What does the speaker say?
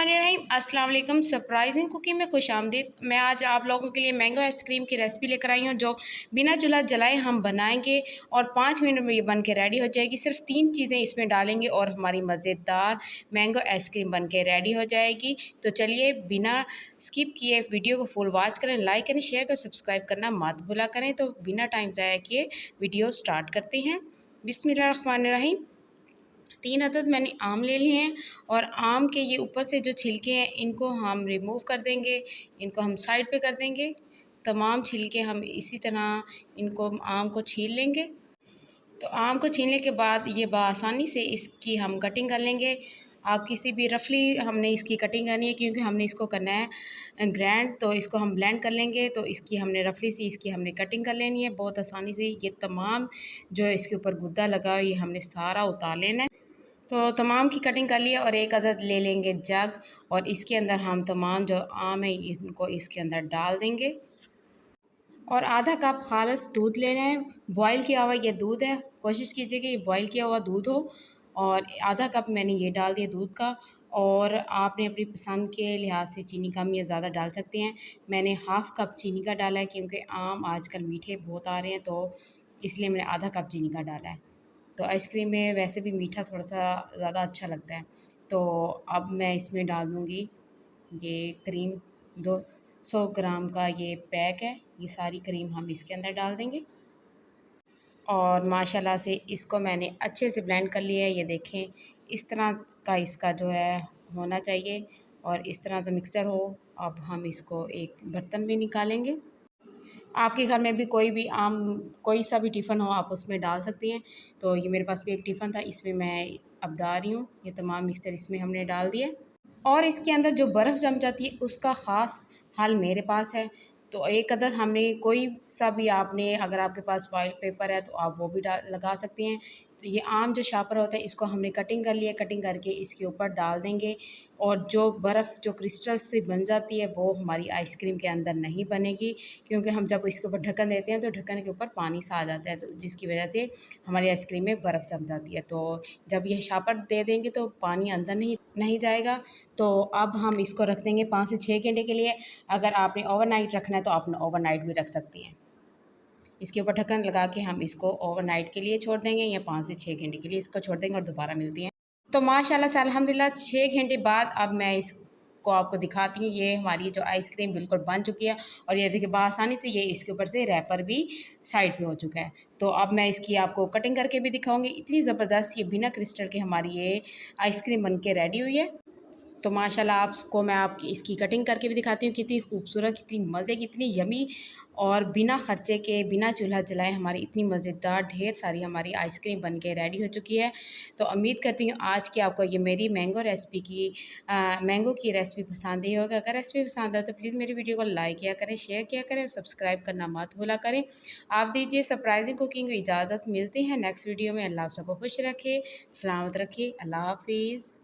बिस्मिल्लाहिर्रहमानिर्रहीम। अस्सलाम वालेकुम। सरप्राइजिंग कुकिंग में खुश आमदीद। मैं आज आप लोगों के लिए मैंगो आइसक्रीम की रेसिपी लेकर आई हूँ जो बिना चूल्हा जलाए हम बनाएंगे और 5 मिनट में ये बन के रेडी हो जाएगी। सिर्फ 3 चीज़ें इसमें डालेंगे और हमारी मज़ेदार मैंगो आइसक्रीम बन के रेडी हो जाएगी। तो चलिए बिना स्किप किए वीडियो को फुल वॉच करें, लाइक करें, शेयर करें, सब्सक्राइब करना मत भूला करें। तो बिना टाइम ज़ाया किए वीडियो स्टार्ट करते हैं। बिस्मिल्लाहिर्रहमानिर्रहीम। 3 अदद मैंने आम ले लिए हैं और आम के ये ऊपर से जो छिलके हैं इनको हम रिमूव कर देंगे, इनको हम साइड पे कर देंगे। तमाम छिलके हम इसी तरह इनको आम को छील लेंगे। तो आम को छीलने के बाद ये बआसानी से इसकी हम कटिंग कर लेंगे। आप किसी भी रफली हमने इसकी कटिंग करनी है क्योंकि हमने इसको करना है ग्रैंड, तो इसको हम ब्लेंड कर लेंगे। तो इसकी हमने रफली सी इसकी हमने कटिंग कर लेनी है बहुत आसानी से। ये तमाम जो इसके ऊपर गुद्दा लगा है ये हमने सारा उतार लेना है। तो तमाम की कटिंग कर लिया और एक अदद ले लेंगे जग और इसके अंदर हम तमाम जो आम है इनको इसके अंदर डाल देंगे और आधा कप खालिस दूध लेना है। बॉईल किया हुआ ये दूध है, कोशिश कीजिए कि ये बॉईल किया हुआ दूध हो। और आधा कप मैंने ये डाल दिया दूध का और आपने अपनी पसंद के लिहाज से चीनी कम या ज़्यादा डाल सकते हैं। मैंने हाफ़ कप चीनी का डाला है क्योंकि आम आजकल मीठे बहुत आ रहे हैं, तो इसलिए मैंने आधा कप चीनी का डाला है। तो आइसक्रीम में वैसे भी मीठा थोड़ा सा ज़्यादा अच्छा लगता है। तो अब मैं इसमें डाल दूँगी ये क्रीम। 200 ग्राम का ये पैक है, ये सारी क्रीम हम इसके अंदर डाल देंगे और माशाल्लाह से इसको मैंने अच्छे से ब्लेंड कर लिया है। ये देखें इस तरह का इसका जो है होना चाहिए और इस तरह का मिक्सचर हो। अब हम इसको एक बर्तन में निकालेंगे। आपके घर में भी कोई सा भी टिफ़िन हो आप उसमें डाल सकती हैं। तो ये मेरे पास भी एक टिफ़िन था, इसमें मैं अब डाल रही हूँ। ये तमाम मिक्सचर इसमें हमने डाल दिया और इसके अंदर जो बर्फ़ जम जाती है उसका ख़ास हल मेरे पास है। तो एक अदद हमने कोई सा भी आपने अगर आपके पास फॉइल पेपर है तो आप वो भी लगा सकते हैं। तो ये आम जो शापर होता है इसको हमने कटिंग कर लिया, कटिंग करके इसके ऊपर डाल देंगे और जो बर्फ़ जो क्रिस्टल से बन जाती है वो हमारी आइसक्रीम के अंदर नहीं बनेगी क्योंकि हम जब इसके ऊपर ढक्कन देते हैं तो ढक्कन के ऊपर पानी सा आ जाता है, तो जिसकी वजह से हमारी आइसक्रीम में बर्फ़ जम जाती है। तो जब ये शापर दे देंगे तो पानी अंदर नहीं जाएगा। तो अब हम इसको रख देंगे 5 से 6 घंटे के लिए। अगर आपने ओवरनाइट रखना है तो आप ओवरनाइट भी रख सकती हैं। इसके ऊपर ढक्कन लगा के हम इसको ओवरनाइट के लिए छोड़ देंगे या 5 से 6 घंटे के लिए इसको छोड़ देंगे और दोबारा मिलती हैं। तो माशाल्लाह से अल्हम्दुलिल्लाह 6 घंटे बाद अब मैं इसको आपको दिखाती हूँ। ये हमारी जो आइसक्रीम बिल्कुल बन चुकी है और ये देखिए बआसानी से ये इसके ऊपर से रैपर भी साइड पे हो चुका है। तो अब मैं इसकी आपको कटिंग करके भी दिखाऊंगी। इतनी ज़बरदस्त ये बिना क्रिस्टल के हमारी ये आइसक्रीम बन के रेडी हुई है। तो माशाल्लाह आपको मैं आपकी इसकी कटिंग करके भी दिखाती हूँ। कितनी खूबसूरत, कितनी मज़े की, इतनी यमी और बिना ख़र्चे के, बिना चूल्हा जलाए हमारी इतनी मज़ेदार ढेर सारी हमारी आइसक्रीम बन के रेडी हो चुकी है। तो उम्मीद करती हूँ आज की आपको ये मेरी मैंगो की रेसिपी पसंद आई होगी। अगर रेसिपी पसंद आए तो प्लीज़ मेरी वीडियो को लाइक किया करें, शेयर किया करें और सब्सक्राइब करना मत भूला करें। आप दीजिए सरप्राइजिंग कुकिंग को इजाज़त। मिलते हैं नेक्स्ट वीडियो में। अल्लाह आप सबको खुश रखे, सलामत रखे। अल्लाह हाफिज़।